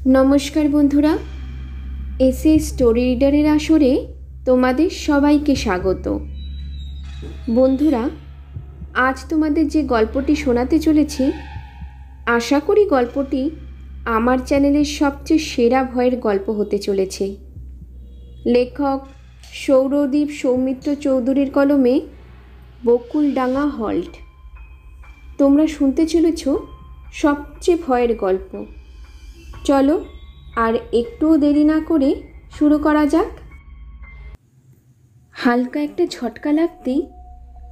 নমস্কার বন্ধুরা, এসে স্টোরি রিডারের আসরে তোমাদের সবাইকে স্বাগত। বন্ধুরা, আজ তোমাদের যে গল্পটি শোনাতে চলেছি, আশা করি গল্পটি আমার চ্যানেলের সবচেয়ে সেরা ভয়ের গল্প হতে চলেছে। লেখক সৌরদীপ সৌমিত্র চৌধুরীর কলমে বকুলডাঙ্গা হল্ট। তোমরা শুনতে চলেছ সবচেয়ে ভয়ের গল্প। চলো আর একটুও দেরি না করে শুরু করা যাক। হালকা একটা ঝটকা লাগতেই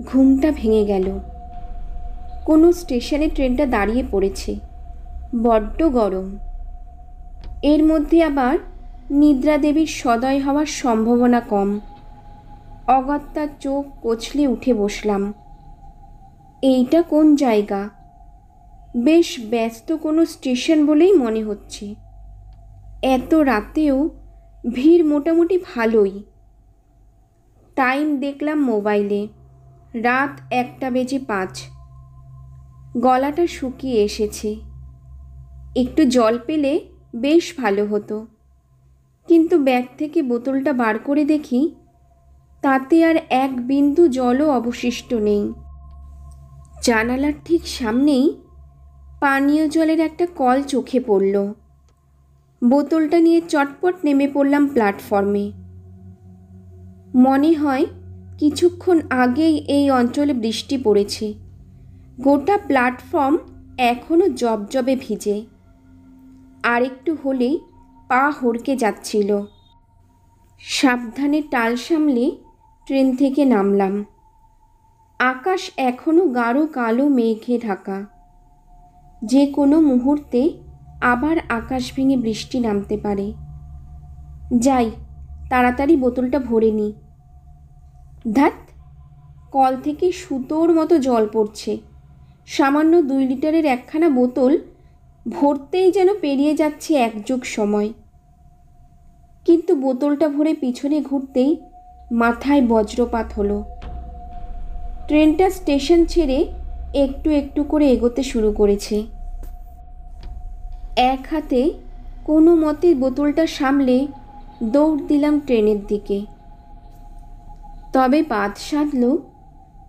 ঘুমটা ভেঙে গেল। কোনো স্টেশনে ট্রেনটা দাঁড়িয়ে পড়েছে, বড্ড গরম। এর মধ্যে আবার নিদ্রা দেবীর সদয় হওয়ার সম্ভাবনা কম। অগত্যা চোখ কচলে উঠে বসলাম। এইটা কোন জায়গা? বেশ ব্যস্ত কোনো স্টেশন বলেই মনে হচ্ছে। এত রাতেও ভিড় মোটামুটি ভালোই। টাইম দেখলাম মোবাইলে, রাত 1:05। গলাটা শুকিয়ে এসেছে। একটু জল পেলে বেশ ভালো হতো, কিন্তু ব্যাগ থেকে বোতলটা বার করে দেখি তাতে আর এক বিন্দু জলও অবশিষ্ট নেই। জানালার ঠিক সামনেই পানীয় জলের একটা কল চোখে পড়ল। বোতলটা নিয়ে চটপট নেমে পড়লাম প্ল্যাটফর্মে। মনে হয় কিছুক্ষণ আগেই এই অঞ্চলে বৃষ্টি পড়েছে। গোটা প্ল্যাটফর্ম এখনও জবজবে ভিজে। আর একটু হলেই পা হড়কে যাচ্ছিল। সাবধানে টাল সামলে ট্রেন থেকে নামলাম। আকাশ এখনও গাঢ় কালো মেঘে ঢাকা। যে কোনো মুহূর্তে আবার আকাশ ভেঙে বৃষ্টি নামতে পারে। যাই, তাড়াতাড়ি বোতলটা ভরে নিই। ধ্যাৎ, কল থেকে সুতোর মতো জল পড়ছে। সামান্য 2 লিটারের একখানা বোতল ভরতেই যেন পেরিয়ে যাচ্ছে এক যুগ সময়। কিন্তু বোতলটা ভরে পিছনে ঘুরতেই মাথায় বজ্রপাত হলো। ট্রেনটা স্টেশন ছেড়ে একটু একটু করে এগোতে শুরু করেছে। এক হাতে কোনো মতে বোতলটা সামলে দৌড় দিলাম ট্রেনের দিকে। তবে বাদ সাধল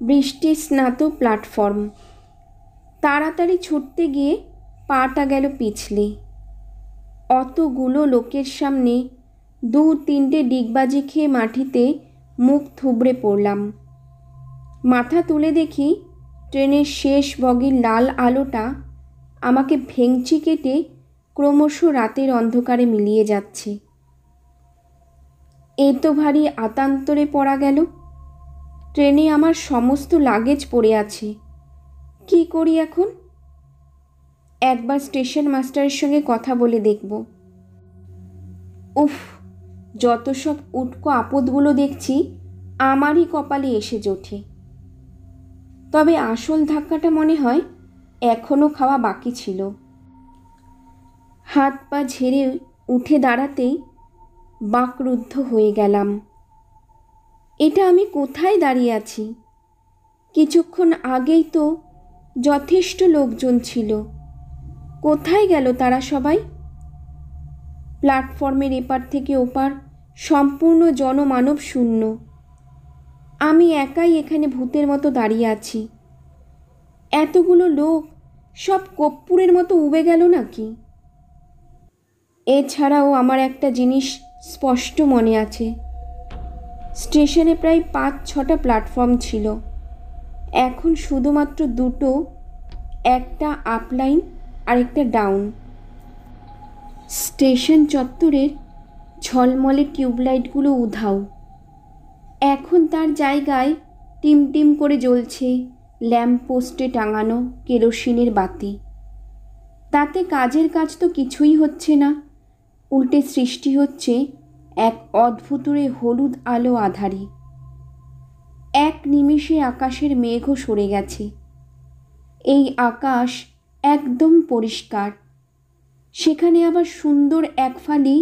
বৃষ্টি স্নাত প্ল্যাটফর্ম। তাড়াতাড়ি ছুটতে গিয়ে পাটা গেল পিছলে। অতগুলো লোকের সামনে 2-3টে ডিগবাজি খেয়ে মাটিতে মুখ থুবড়ে পড়লাম। মাথা তুলে দেখি ট্রেনের শেষ বগির লাল আলোটা আমাকে ভেঙচি কেটে ক্রমশ রাতের অন্ধকারে মিলিয়ে যাচ্ছে। এ তো ভারী আতান্তরে পড়া গেল। ট্রেনে আমার সমস্ত লাগেজ পড়ে আছে। কি করি এখন? একবার স্টেশন মাস্টারের সঙ্গে কথা বলে দেখব। উফ, যত সব উটকো আপদগুলো দেখছি আমারই কপালে এসে জোটে। তবে আসল ধাক্কাটা মনে হয় এখনও খাওয়া বাকি ছিল। হাত পা ঝেড়ে উঠে দাঁড়াতেই বাকরুদ্ধ হয়ে গেলাম। এটা আমি কোথায় দাঁড়িয়ে আছি? কিছুক্ষণ আগেই তো যথেষ্ট লোকজন ছিল। কোথায় গেল তারা সবাই? প্ল্যাটফর্মের এপার থেকে ওপার সম্পূর্ণ জনমানব শূন্য। আমি একাই এখানে ভূতের মতো দাঁড়িয়ে আছি। এতগুলো লোক সব কর্পূরের মতো উবে গেল নাকি? এছাড়াও আমার একটা জিনিস স্পষ্ট মনে আছে। স্টেশনে প্রায় 5-6টা প্ল্যাটফর্ম ছিল। এখন শুধুমাত্র 2টো, একটা আপলাইন আর একটা ডাউন। স্টেশন চত্বরের ঝলমলে টিউবলাইটগুলো উধাও। এখন তার জায়গায় টিমটিম করে জ্বলছে ল্যাম্পপোস্টে টাঙানো কেরোসিনের বাতি। তাতে কাজের কাজ তো কিছুই হচ্ছে না, উল্টে সৃষ্টি হচ্ছে এক অদ্ভুতুড়ে হলুদ আলো আধারে। এক নিমিষে আকাশের মেঘও সরে গেছে। এই আকাশ একদম পরিষ্কার। সেখানে আবার সুন্দর এক ফালি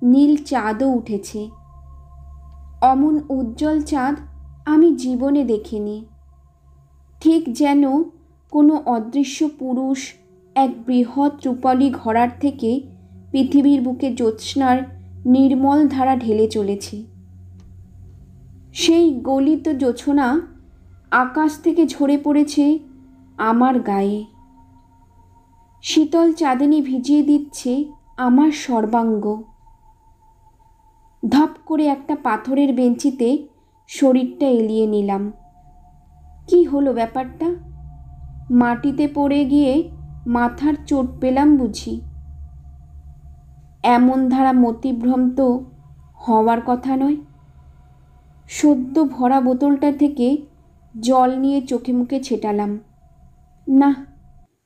নীল চাঁদও উঠেছে। অমন উজ্জ্বল চাঁদ আমি জীবনে দেখিনি। ঠিক যেন কোনো অদৃশ্য পুরুষ এক বৃহৎ রূপালী ঘরার থেকে পৃথিবীর বুকে জ্যোৎস্নার নির্মল ধারা ঢেলে চলেছে। সেই গলিত জোছনা আকাশ থেকে ঝরে পড়েছে আমার গায়ে। শীতল চাঁদনি ভিজিয়ে দিচ্ছে আমার সর্বাঙ্গ। ধপ করে একটা পাথরের বেঞ্চিতে শরীরটা এলিয়ে নিলাম। কি হলো ব্যাপারটা? মাটিতে পড়ে গিয়ে মাথার চোট পেলাম বুঝি? এমন ধারা মতিভ্রম তো হওয়ার কথা নয়। সদ্য ভরা বোতলটা থেকে জল নিয়ে চোখে মুখে ছেটালাম। না,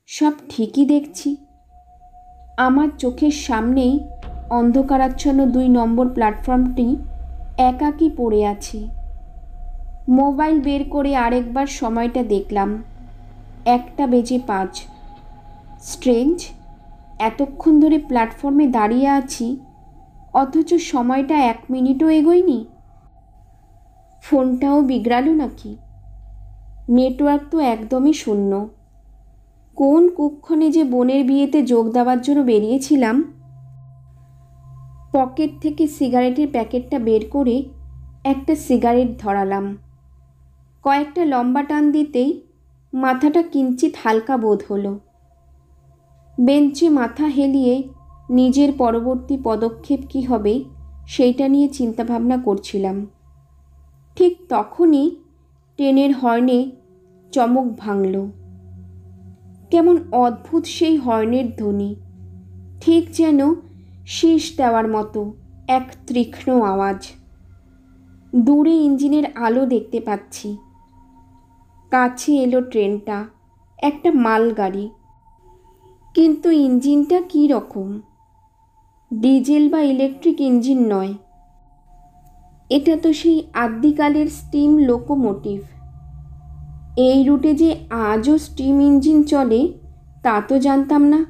সব ঠিকই দেখছি। আমার চোখের সামনেই অন্ধকারাচ্ছন্ন 2 নম্বর প্ল্যাটফর্মটি একাকী পড়ে আছে। মোবাইল বের করে আরেকবার সময়টা দেখলাম। 1:05। স্ট্রেঞ্জ, এতক্ষণ ধরে প্ল্যাটফর্মে দাঁড়িয়ে আছি, অথচ সময়টা 1 মিনিটও এগোয়নি। ফোনটাও বিগড়ালো নাকি? নেটওয়ার্ক তো একদমই শূন্য। কোন কুক্ষণে যে বোনের বিয়েতে যোগ দেওয়ার জন্য বেরিয়েছিলাম। পকেট থেকে সিগারেটের প্যাকেটটা বের করে একটা সিগারেট ধরালাম। কয়েকটা লম্বা টান দিতেই মাথাটা কিঞ্চিত হালকা বোধ হলো। বেঞ্চে মাথা হেলিয়ে নিজের পরবর্তী পদক্ষেপ কী হবে সেইটা নিয়ে চিন্তাভাবনা করছিলাম। ঠিক তখনই ট্রেনের হর্নে চমক ভাঙল। কেমন অদ্ভুত সেই হর্নের ধ্বনি, ঠিক যেন শীষ দেওয়ার মতো এক তীক্ষ্ণ আওয়াজ। দূরে ইঞ্জিনের আলো দেখতে পাচ্ছি। কাছে এলো ট্রেনটা, একটা মালগাড়ি। কিন্তু ইঞ্জিনটা কী রকম? ডিজেল বা ইলেকট্রিক ইঞ্জিন নয়, এটা তো সেই আদ্যিকালের স্টিম লোকোমোটিভ। এই রুটে যে আজও স্টিম ইঞ্জিন চলে তা তো জানতাম না।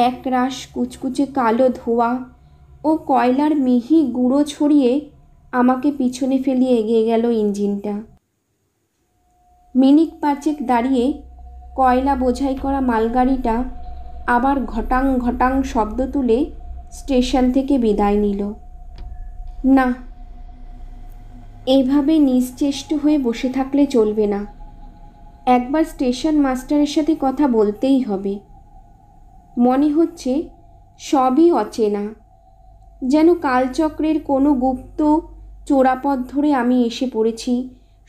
এক রাশ কুচকুচে কালো ধোঁয়া ও কয়লার মিহি গুঁড়ো ছড়িয়ে আমাকে পিছনে ফেলিয়ে এগিয়ে গেল ইঞ্জিনটা। মিনিট 5 দাঁড়িয়ে কয়লা বোঝাই করা মালগাড়িটা আবার ঘটাং ঘটাং শব্দ তুলে স্টেশন থেকে বিদায় নিল। না, এভাবে নিশ্চেষ্ট হয়ে বসে থাকলে চলবে না। একবার স্টেশন মাস্টারের সাথে কথা বলতেই হবে। মনে হচ্ছে সবই অচেনা, যেন কালচক্রের কোনো গুপ্ত চোরাপথ ধরে আমি এসে পড়েছি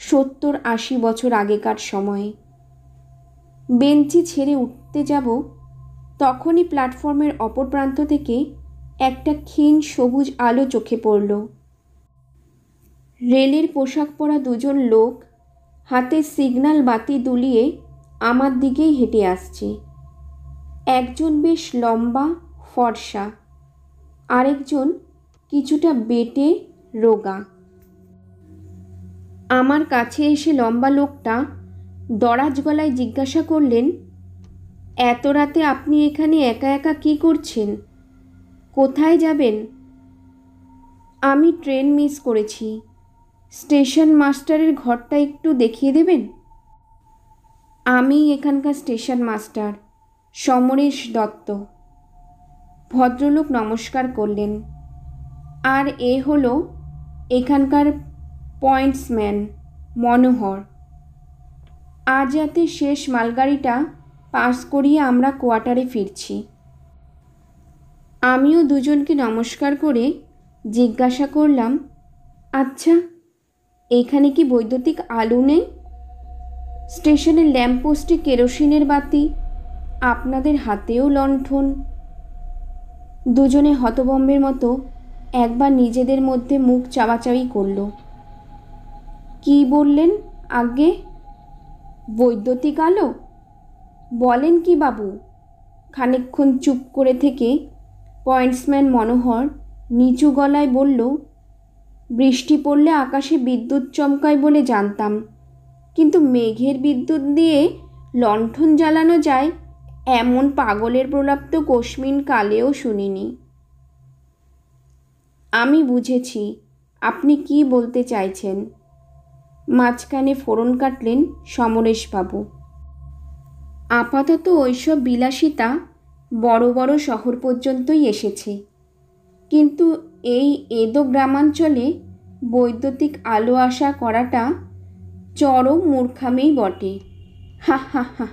70-80 বছর আগেকার সময়ে। বেঞ্চি ছেড়ে উঠতে যাব, তখনই প্ল্যাটফর্মের অপর প্রান্ত থেকে একটা ক্ষীণ সবুজ আলো চোখে পড়ল। রেলের পোশাক পরা 2জন লোক হাতে সিগন্যাল বাতি দুলিয়ে আমার দিকেই হেঁটে আসছে। একজন বেশ লম্বা ফর্সা, আরেকজন কিছুটা বেটে রোগা। আমার কাছে এসে লম্বা লোকটা দরাজ গলায় জিজ্ঞাসা করলেন, এত রাতে আপনি এখানে একা একা কী করছেন? কোথায় যাবেন? আমি ট্রেন মিস করেছি, স্টেশন মাস্টারের ঘরটা একটু দেখিয়ে দেবেন? আমি এখানকার স্টেশন মাস্টার সমরেশ দত্ত। ভদ্রলোক নমস্কার করলেন। আর এ হলো এখানকার পয়েন্টসম্যান মনোহর। আজ রাতে শেষ মালগাড়িটা পাস করিয়ে আমরা কোয়ার্টারে ফিরছি। আমিও 2জনকে নমস্কার করে জিজ্ঞাসা করলাম, আচ্ছা, এখানে কি বৈদ্যুতিক আলো নেই? স্টেশনের ল্যাম্পপোস্টে কেরোসিনের বাতি, আপনাদের হাতেও লণ্ঠন। 2জনে হতভম্বের মতো একবার নিজেদের মধ্যে মুখ চাওয়াচাওয়ি করল। কি বললেন আগে? বৈদ্যুতিক আলো? বলেন কি বাবু? খানিকক্ষণ চুপ করে থেকে পয়েন্টসম্যান মনোহর নিচু গলায় বলল, বৃষ্টি পড়লে আকাশে বিদ্যুৎ চমকায় বলে জানতাম, কিন্তু মেঘের বিদ্যুৎ দিয়ে লণ্ঠন জ্বালানো যায় এমন পাগলের প্রলাপ তো কোশমিন কালেও শুনিনি। আমি বুঝেছি আপনি কি বলতে চাইছেন। মাঝখানে ফোড়ন কাটলেন সমরেশবাবু। আপাতত ওইসব বিলাসিতা বড় বড় শহর পর্যন্তই এসেছে, কিন্তু এই এদো গ্রামাঞ্চলে বৈদ্যুতিক আলো আশা করাটা চরম মূর্খামিই বটে। হা হা হা।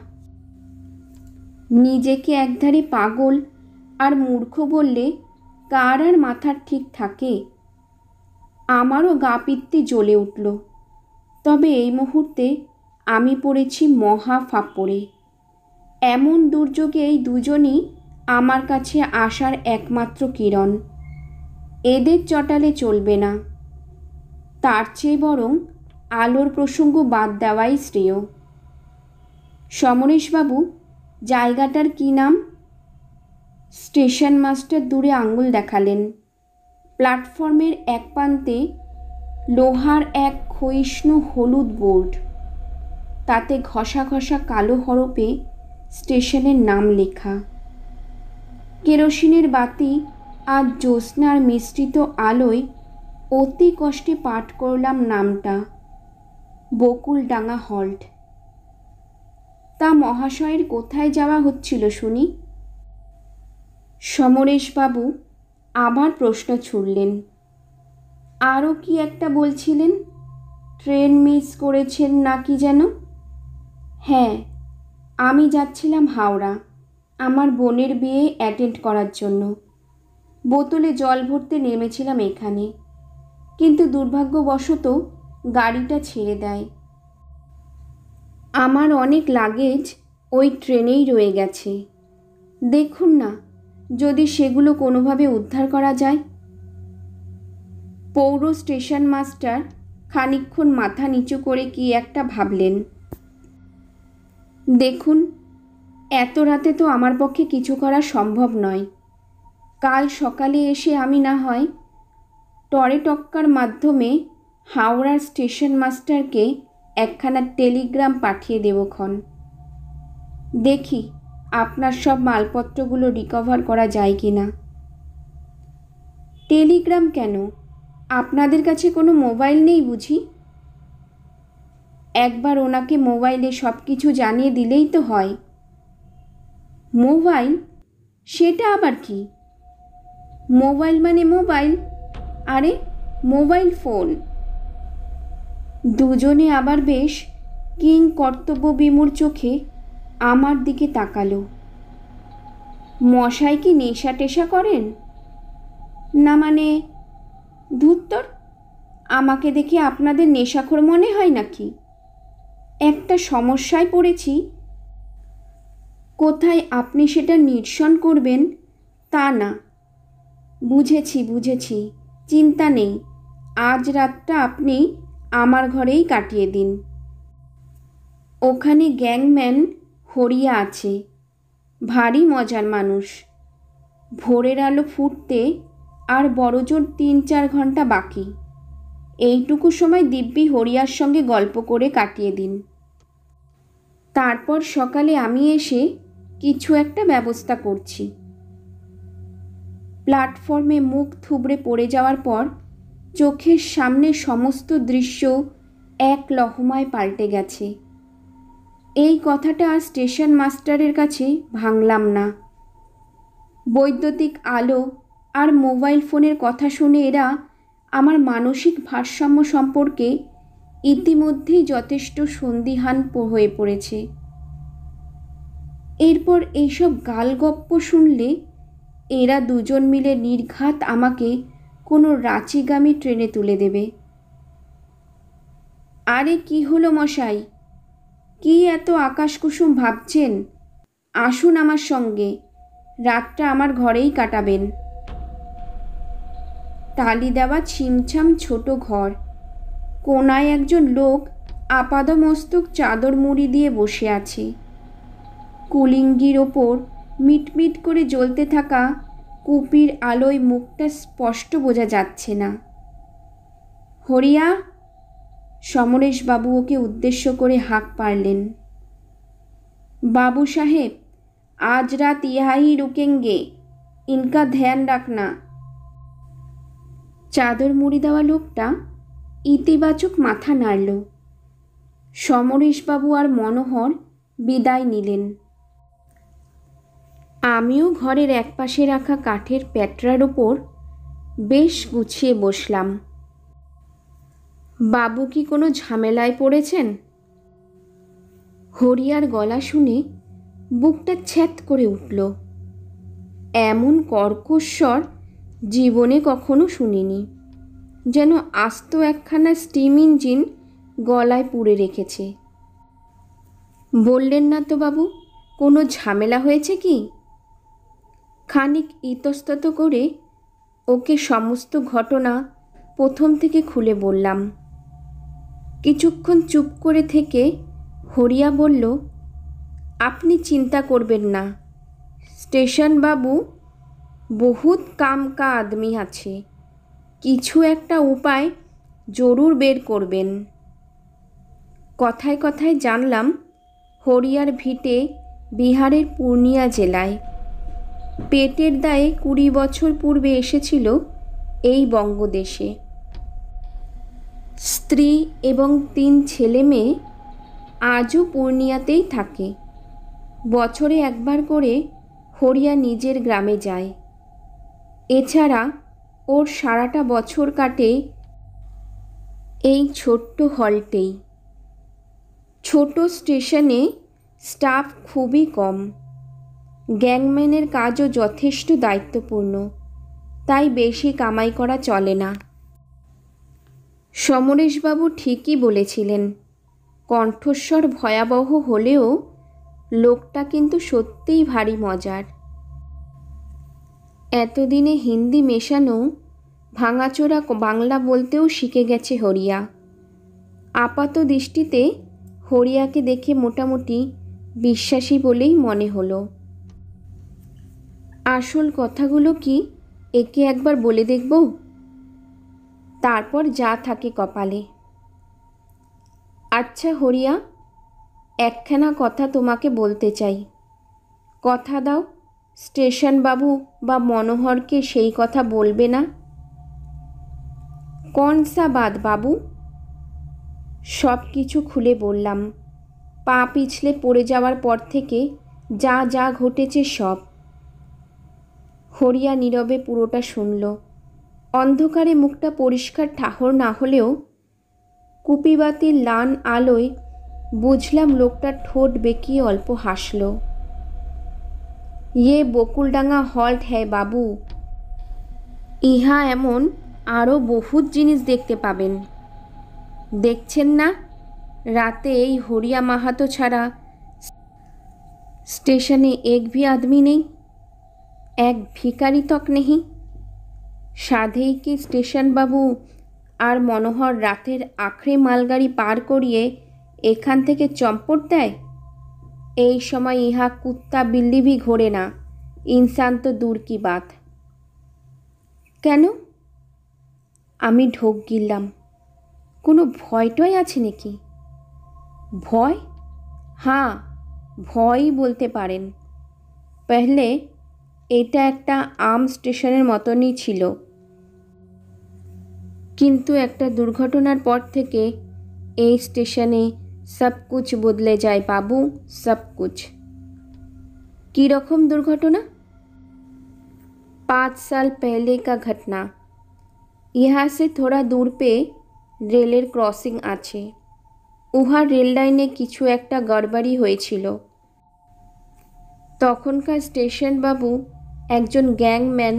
নিজেকে একধারে পাগল আর মূর্খ বললে কার আর মাথার ঠিক থাকে? আমারও গা পিত্তি জ্বলে উঠল। তবে এই মুহূর্তে আমি পড়েছি মহা ফাঁপড়ে। এমন দুর্যোগে এই দুজনই আমার কাছে আসার একমাত্র কিরণ। এদের চটালে চলবে না, তার চেয়ে বরং আলোর প্রসঙ্গ বাদ দেওয়াই শ্রেয়। সমরেশবাবু, জায়গাটার কি নাম? স্টেশন মাস্টার দূরে আঙুল দেখালেন। প্ল্যাটফর্মের এক প্রান্তে লোহার এক ক্ষয়িষ্ণু হলুদ বোর্ড, তাতে ঘষা ঘষা কালো হরপে স্টেশনের নাম লেখা। কেরোসিনের বাতি আর জ্যোৎস্নার মিশ্রিত আলোয় অতি কষ্টে পাঠ করলাম নামটা, বকুলডাঙ্গা হল্ট। তা মহাশয়ের কোথায় যাওয়া হচ্ছিল শুনি? সমরেশবাবু আবার প্রশ্ন ছুড়লেন। আরও কি একটা বলছিলেন, ট্রেন মিস করেছেন নাকি যেন? হ্যাঁ, আমি যাচ্ছিলাম হাওড়া আমার বোনের বিয়ে অ্যাটেন্ড করার জন্য। বোতলে জল ভরতে নেমেছিলাম এখানে, কিন্তু দুর্ভাগ্যবশত গাড়িটা ছেড়ে দেয়। আমার অনেক লাগেজ ওই ট্রেনেই রয়ে গেছে। দেখুন না যদি সেগুলো কোনোভাবে উদ্ধার করা যায়। পৌর স্টেশন মাস্টার খানিকক্ষণ মাথা নিচু করে কি একটা ভাবলেন। দেখুন, এত রাতে তো আমার পক্ষে কিছু করা সম্ভব নয়। কাল সকালে এসে আমি না হয় টরেটক্কার মাধ্যমে হাওড়ার স্টেশন মাস্টারকে একখানা টেলিগ্রাম পাঠিয়ে দেবক্ষণ। দেখি আপনার সব মালপত্রগুলো রিকভার করা যায় কি না। টেলিগ্রাম কেন? আপনাদের কাছে কোনো মোবাইল নেই বুঝি? একবার ওনাকে মোবাইলে সব কিছু জানিয়ে দিলেই তো হয়। মোবাইল? সেটা আবার কি? মোবাইল মানে মোবাইল, আরে মোবাইল ফোন। দুজনে আবার বেশ কিং কর্তব্য বিমূঢ় চোখে আমার দিকে তাকালো। মশাই কি নেশা টেশা করেন? না মানে, ধুত্তর, আমাকে দেখে আপনাদের নেশাখোর মনে হয় নাকি? একটা সমস্যায় পড়েছি, কোথায় আপনি সেটা নিরসন করবেন তা না। বুঝেছি বুঝেছি, চিন্তা নেই, আজ রাতটা আপনি আমার ঘরেই কাটিয়ে দিন। ওখানে গ্যাংম্যান হরিয়া আছে, ভারী মজার মানুষ। ভোরের আলো ফুটতে আর বড়জোর ৩-৪ ঘন্টা বাকি। এইটুকু সময় দিব্যি হরিয়ার সঙ্গে গল্প করে কাটিয়ে দিন। তারপর সকালে আমি এসে কিছু একটা ব্যবস্থা করছি। প্ল্যাটফর্মে মুখ থুবড়ে পড়ে যাওয়ার পর চোখের সামনে সমস্ত দৃশ্য এক লহমায় পাল্টে গেছে। এই কথাটা আর স্টেশন মাস্টারের কাছে ভাঙলাম না। বৈদ্যুতিক আলো আর মোবাইল ফোনের কথা শুনে এরা আমার মানসিক ভারসাম্য সম্পর্কে ইতিমধ্যেই যথেষ্ট সন্দিহান হয়ে পড়েছে। এরপর এইসব গালগপ্প শুনলে এরা দুজন মিলে নির্ঘাত আমাকে কোনো রাঁচিগামী ট্রেনে তুলে দেবে। আরে কি হলো মশাই, কি এত আকাশকুসুম ভাবছেন? আসুন আমার সঙ্গে, রাতটা আমার ঘরেই কাটাবেন। তালি দেওয়া ছিমছাম ছোট ঘর, কোনায় একজন লোক আপাদমস্তক চাদর মুড়ি দিয়ে বসে আছে। কুলিঙ্গির ওপর মিটমিট করে জ্বলতে থাকা কুপির আলোয় মুখটা স্পষ্ট বোঝা যাচ্ছে না। হরিয়া, সমরেশবাবু ওকে উদ্দেশ্য করে হাঁক পারলেন। বাবু সাহেব, আজ রাত ইহাই রুকেঙ্গে, ইনকা ধ্যান রাখনা। চাদর মুড়ি দেওয়া লোকটা ইতিবাচক মাথা নাড়ল। সমরেশবাবু আর মনোহর বিদায় নিলেন। আমিও ঘরের একপাশে রাখা কাঠের প্যাটরার ওপর বেশ গুছিয়ে বসলাম। বাবু কি কোনো ঝামেলায় পড়েছেন? হরিয়ার গলা শুনে বুকটা ছ্যাঁত করে উঠল। এমন কর্কশ্বর জীবনে কখনো শুনিনি। যেন আস্ত একখানা স্টিম ইঞ্জিন গলায় পুড়ে রেখেছে। বললেন না তো বাবু, কোনো ঝামেলা হয়েছে কি? খানিক ইতস্তত করে ওকে সমস্ত ঘটনা প্রথম থেকে খুলে বললাম। কিছুক্ষণ চুপ করে থেকে হরিয়া বলল, আপনি চিন্তা করবেন না স্টেশন বাবু, বহুত কাম কা আদমি আছে, কিছু একটা উপায় জরুর বের করবেন। কথায় কথায় জানলাম হরিয়ার ভিটে বিহারের পূর্ণিয়া জেলায়। পেটের দায়ে 20 বছর পূর্বে এসেছিল এই বঙ্গদেশে। স্ত্রী এবং 3 ছেলে মেয়ে আজও পূর্ণিয়াতেই থাকে। বছরে একবার করে হরিয়া নিজের গ্রামে যায়। এছাড়া ওর সারাটা বছর কাটে এই ছোট্ট হলটেই। ছোট স্টেশনে স্টাফ খুবই কম। গ্যাংম্যানের কাজও যথেষ্ট দায়িত্বপূর্ণ, তাই বেশি কামাই করা চলে না। সমরেশবাবু ঠিকই বলেছিলেন। কণ্ঠস্বর ভয়াবহ হলেও লোকটা কিন্তু সত্যিই ভারী মজার। এতদিনে হিন্দি মেশানো ভাঙাচোরা বাংলা বলতেও শিখে গেছে হরিয়া। আপাত দৃষ্টিতে হরিয়াকে দেখে মোটামুটি বিশ্বাসী বলেই মনে হলো। আসল কথাগুলো কি একে একবার বলে দেখব, তারপর যা থাকে কপালে। আচ্ছা হরিয়া, একখানা কথা তোমাকে বলতে চাই। কথা দাও স্টেশন বাবু বা মনোহরকে সেই কথা বলবে না। কন সা বাত বাবু? সব কিছু খুলে বললাম। পা পিছলে পড়ে যাওয়ার পর থেকে যা যা ঘটেছে সব। হরিয়া নীরবে পুরোটা শুনল। অন্ধকারে মুখটা পরিষ্কার ঠাহর না হলেও কুপিবাতির লান আলোয় বুঝলাম লোকটার ঠোঁট বেঁকিয়ে অল্প হাসল। ইয়ে বকুলডাঙ্গা হল্ট হ্যায় বাবু, ইহা এমন আরও বহুত জিনিস দেখতে পাবেন। দেখছেন না, রাতে এই হরিয়া মাহাতো ছাড়া স্টেশনে এক ভি আদমি নেই, এক ভিখারি তক নেই। সাধেই কি স্টেশন বাবু আর মনোহর রাতের আখড়ে মালগাড়ি পার করিয়ে এখান থেকে চম্পট দেয়? এই সময় ইহা কুত্তা বিল্লি ভি ঘোরে না, ইনসান তো দূর কি বাত। কেন? আমি ঢোক গিললাম। কোনো ভয় টয় আছে নাকি? ভয়? হ্যাঁ, ভয়ই বলতে পারেন। পহলে এটা একটা আম স্টেশনের মতনই ছিল, কিন্তু একটা দুর্ঘটনার পর থেকে এই স্টেশনে সব কুছ বদলে যায় বাবু, সব কুছ। কী রকম দুর্ঘটনা? 5 साल पहले का घटना। यहाँ से थोड़ा दूर पे রেলের ক্রসিং আছে। উহার রেল লাইনে কিছু একটা গড়বড়ি হয়েছিল। তখনকার স্টেশন বাবু একজন গ্যাংম্যান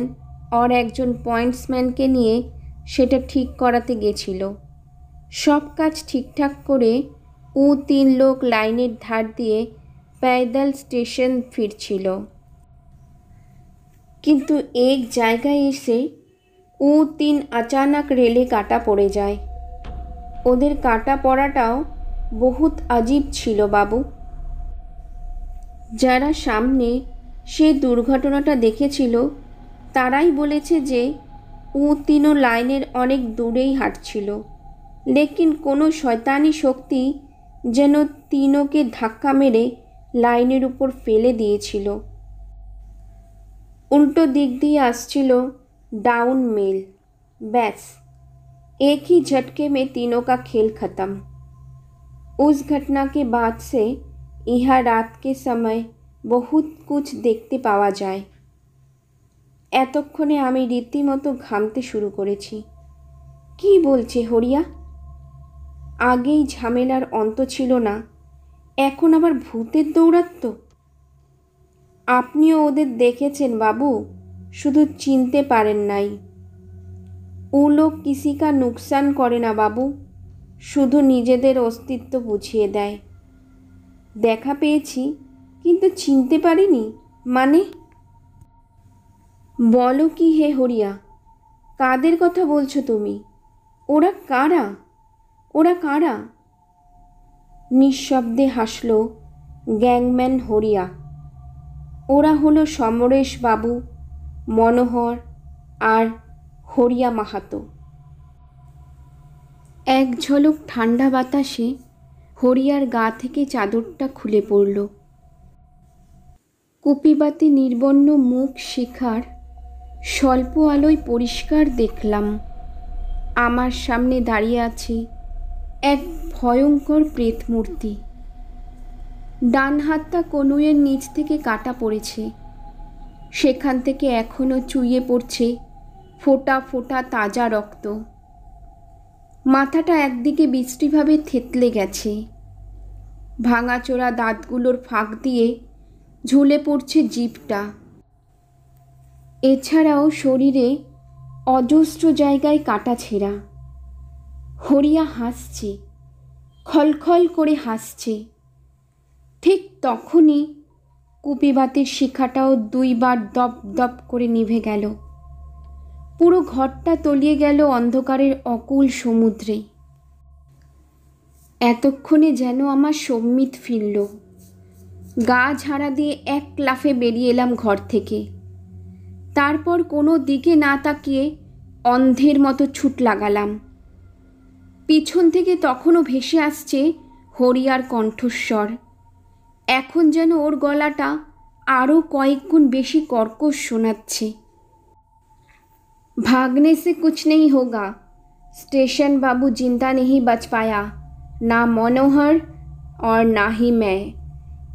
আর একজন পয়েন্টসম্যানকে নিয়ে সেটা ঠিক করাতে গেছিল। সব কাজ ঠিকঠাক করে 3 লোক লাইনের ধার দিয়ে पैदल স্টেশন ফিরছিল। কিন্তু এক জায়গায় এসে 3 अचानक রেলে কাটা পড়ে যায়। ওদের কাটা পড়াটাও বহুত আজীব ছিল বাবু। যারা সামনে সে দুর্ঘটনাটা দেখেছিল তারাই বলেছে যে তিনও লাইনের অনেক দূরেই হাঁটছিল, লেকিন কোনো শয়তানি শক্তি যেন তিনোকে ধাক্কা মেরে লাইনের উপর ফেলে দিয়েছিল। উল্টো দিক দিয়ে আসছিল डाउन मेल। बस एक ही झटके में तीनों का खेल खत्म। उस घटना के बाद से यहाँ रात के समय बहुत कुछ देखते पाওয়া যায়। এতক্ষণে আমি রীতিমতো ঘামতে শুরু করেছি। কি বলছে হরিয়া? আগেই ঝামেলার অন্ত ছিল না, এখন আবার ভূতের দৌরাত্ম্য। আপনিও ওদের দেখেছেন বাবু, শুধু চিনতে পারেন নাই। ও লোক কিসি কা নুকসান করে না বাবু, শুধু নিজেদের অস্তিত্ব বুঝিয়ে দেয়। দেখা পেয়েছি কিন্তু চিনতে পারিনি মানে? বলো কি হে হরিয়া, কাদের কথা বলছো তুমি? ওরা কারা? ওরা কারা? নিঃশব্দে হাসল গ্যাংম্যান হরিয়া। ওরা হলো সমরেশ বাবু, মনোহর আর হরিয়া মাহাতো। এক ঝলক ঠান্ডা বাতাসে হরিয়ার গা থেকে চাদরটা খুলে পড়ল। কুপিবাতি নির্বন্ন মুখ শিখার স্বল্প আলোয় পরিষ্কার দেখলাম আমার সামনে দাঁড়িয়ে আছে এক ভয়ঙ্কর প্রেতমূর্তি। ডান হাতটা কনুইয়ের নিচ থেকে কাটা পড়েছে, সেখান থেকে এখনও চুইয়ে পড়ছে ফোঁটা ফোঁটা তাজা রক্ত। মাথাটা একদিকে বিশ্রীভাবে থেতলে গেছে, ভাঙাচোরা দাঁতগুলোর ফাঁক দিয়ে ঝুলে পড়ছে জিভটা। এছাড়াও শরীরে অজস্র জায়গায় কাটা ছেঁড়া। হরিয়া হাসছে, খলখল করে হাসছে। ঠিক তখনই কুপিবাতির শিখাটাও দুইবার দপ দপ করে নিভে গেল। পুরো ঘরটা তলিয়ে গেল অন্ধকারের অকুল সমুদ্রে। এতক্ষণে যেন আমার সম্মিত ফিরল। গা ঝাড়া দিয়ে এক লাফে বেরিয়ে এলাম ঘর থেকে। তারপর কোনো দিকে না তাকিয়ে অন্ধের মতো ছুট লাগালাম। পিছন থেকে তখনও ভেসে আসছে হরিয়ার কণ্ঠস্বর। এখন যেন ওর গলাটা আরও কয়েক গুণ বেশি কর্কশ শোনাচ্ছে। भागने से कुछ नहीं होगा, स्टेशन बाबू जिंदा नहीं बच पाया, ना मनोहर और ना ही मैं।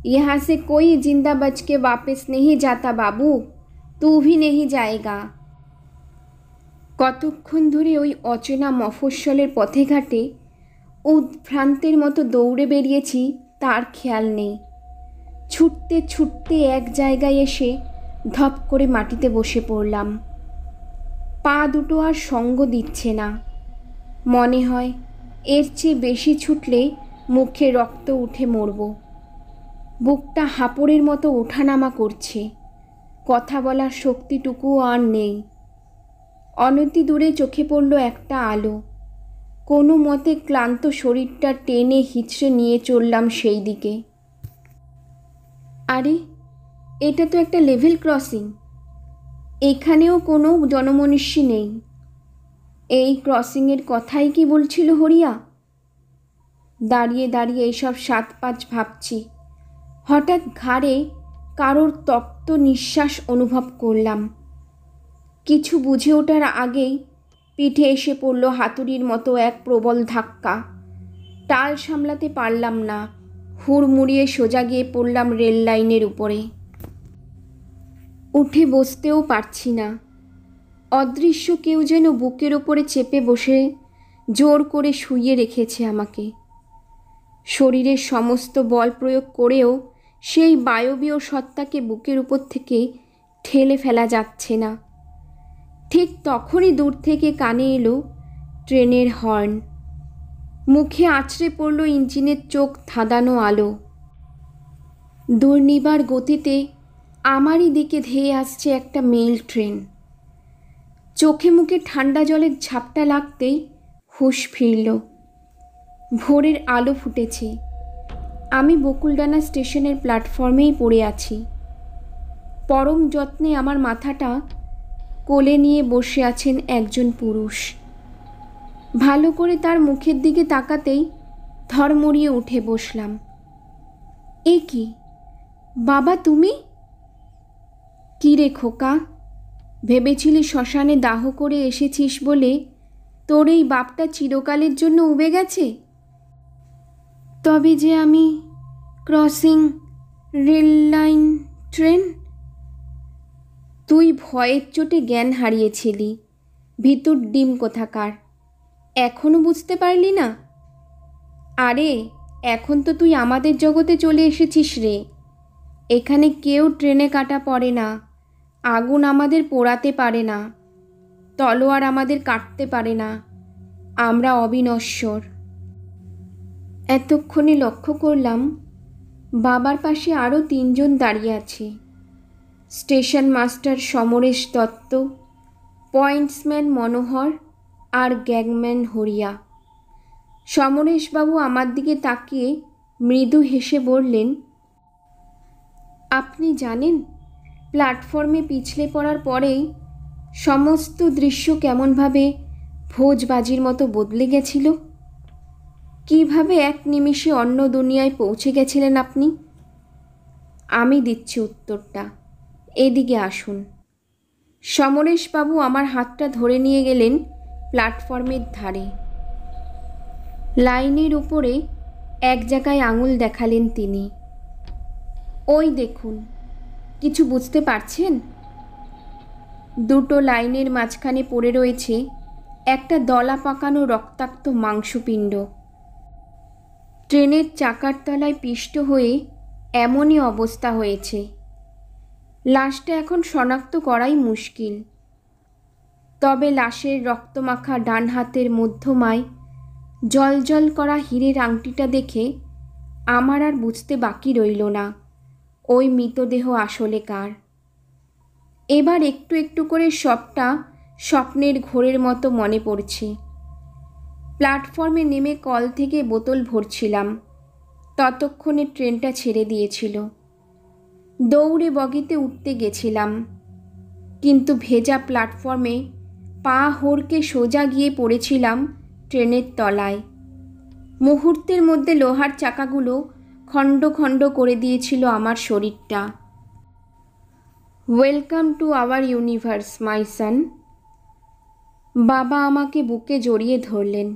यहाँ से कोई जिंदा बच के वापस नहीं जाता बाबू, तू भी नहीं जाएगा। কতক্ষণ ধরে ওই অচেনা মফস্বলের পথে ঘাটে উদ্ভ্রান্তের মতো দৌড়ে বেরিয়েছি তার খেয়াল নেই। ছুটতে ছুটতে এক জায়গায় এসে ধপ করে মাটিতে বসে পড়লাম। পা দুটো আর সঙ্গ দিচ্ছে না। মনে হয় এর চেয়ে বেশি ছুটলে মুখে রক্ত উঠে মরব। বুকটা হাঁপড়ের মতো ওঠানামা করছে, কথা বলার শক্তিটুকুও আর নেই। অনতি দূরে চোখে পড়ল একটা আলো। কোনো মতে ক্লান্ত শরীরটা টেনে হিচড়ে নিয়ে চললাম সেই দিকে। আরে, এটা তো একটা লেভেল ক্রসিং। এখানেও কোনো জনমনুষ্যী নেই। এই ক্রসিংয়ের কথাই কি বলছিল হরিয়া? দাঁড়িয়ে দাঁড়িয়ে এসব সাত পাঁচ ভাবছি, হঠাৎ ঘাড়ে কারোর তপ্ত নিঃশ্বাস অনুভব করলাম। কিছু বুঝে ওঠার আগেই পিঠে এসে পড়ল হাতুড়ির মতো এক প্রবল ধাক্কা। টাল সামলাতে পারলাম না, হুড়মুড়িয়ে সোজা গিয়ে পড়লাম রেল লাইনের উপরে। উঠে বসতেও পারছি না। অদৃশ্য কেউ যেন বুকের ওপরে চেপে বসে জোর করে শুইয়ে রেখেছে আমাকে। শরীরের সমস্ত বল প্রয়োগ করেও সেই বায়বীয় সত্তাকে বুকের উপর থেকে ঠেলে ফেলা যাচ্ছে না। ঠিক তখনই দূর থেকে কানে এলো ট্রেনের হর্ন। মুখে আছড়ে পড়ল ইঞ্জিনের চোখ ধাঁধানো আলো। দুর্নিবার গতিতে আমারই দিকে ধেয়ে আসছে একটা মেল ট্রেন। চোখে মুখে ঠান্ডা জলের ঝাপটা লাগতেই হুঁশ ফিরল। ভোরের আলো ফুটেছে। আমি বকুলডানা স্টেশনের প্ল্যাটফর্মেই পড়ে আছি। পরম যত্নে আমার মাথাটা কোলে নিয়ে বসে আছেন একজন পুরুষ। ভালো করে তার মুখের দিকে তাকাতেই ধড়মড়িয়ে উঠে বসলাম। এ কি বাবা, তুমি? কী রে খোকা, ভেবেছিলি শ্মশানে দাহ করে এসেছিস বলে তোর এই বাপটা চিরকালের জন্য উবে গেছে? তবে যে আমি ক্রসিং রেল লাইন ট্রেন। তুই ভয়ের চোটে জ্ঞান হারিয়েছিলি, ভিতর ডিম কোথাকার। এখনো বুঝতে পারলি না? আরে এখন তো তুই আমাদের জগতে চলে এসেছিস রে। এখানে কেউ ট্রেনে কাটা পড়ে না, আগুন আমাদের পোড়াতে পারে না, তলোয়ার আমাদের কাটতে পারে না, আমরা অবিনশ্বর। এতক্ষণে লক্ষ্য করলাম বাবার পাশে আরও 3 জন দাঁড়িয়ে আছে। Station master Samaresh Dutta, pointsman Manohar আর গ্যাংম্যান হরিয়া। সমরেশবাবু আমার দিকে তাকিয়ে মৃদু হেসে বললেন, আপনি জানেন প্ল্যাটফর্মে পিছলে পড়ার পরেই সমস্ত দৃশ্য কেমনভাবে ভোজবাজির মতো বদলে গেছিল? কিভাবে এক নিমিষে অন্য দুনিয়ায় পৌঁছে গেছিলেন আপনি? আমি দিচ্ছি উত্তরটা, এদিকে আসুন। সমরেশবাবু আমার হাতটা ধরে নিয়ে গেলেন প্ল্যাটফর্মের ধারে। লাইনের উপরে এক জায়গায় আঙুল দেখালেন তিনি। ওই দেখুন, কিছু বুঝতে পারছেন? 2টো লাইনের মাঝখানে পড়ে রয়েছে একটা দলা পাকানো রক্তাক্ত মাংসপিণ্ড। ট্রেনের চাকার তলায় পিষ্ট হয়ে এমনই অবস্থা হয়েছে। লাশটা এখন শনাক্ত করাই মুশকিল। তবে লাশের রক্তমাখা ডান হাতের মধ্যমায় জলজল করা হীরের আংটিটা দেখে আমার আর বুঝতে বাকি রইল না ওই মৃতদেহ আসলে কার। এবার একটু একটু করে সবটা স্বপ্নের ঘোরের মতো মনে পড়ছে। প্ল্যাটফর্মে নেমে কল থেকে বোতল ভরছিলাম, ততক্ষণে ট্রেনটা ছেড়ে দিয়েছিল। দৌড়ে বগিতে উঠতে গেছিলাম, কিন্তু ভেজা প্ল্যাটফর্মে পা হড়কে সোজা গিয়ে পড়েছিলাম ট্রেনের তলায়। মুহূর্তের মধ্যে লোহার চাকাগুলো খণ্ড খণ্ড করে দিয়েছিল আমার শরীরটা। Welcome to our universe my son. বাবা আমাকে বুকে জড়িয়ে ধরলেন।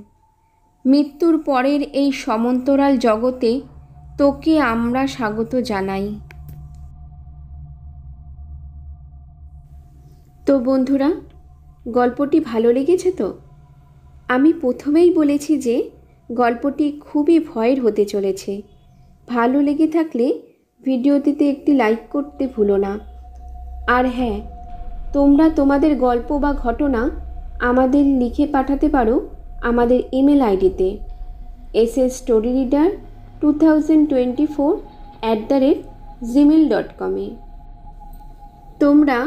মৃত্যুর পরের এই সমান্তরাল জগতে তোকে আমরা স্বাগত জানাই। তো বন্ধুরা, গল্পটি ভালো লেগেছে তো? আমি প্রথমেই বলেছি যে গল্পটি খুবই ভয়ের হতে চলেছে। ভালো লেগে থাকলে ভিডিওটিতে একটি লাইক করতে ভুলো না। আর হ্যাঁ, তোমরা তোমাদের গল্প বা ঘটনা আমাদের লিখে পাঠাতে পারো আমাদের ইমেল আইডিতে ssstoryreader2024@gmail.com। তোমরা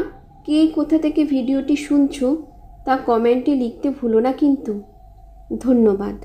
কে কোথা থেকে ভিডিওটি শুনছো তা কমেন্টে লিখতে ভুলো না কিন্তু। ধন্যবাদ।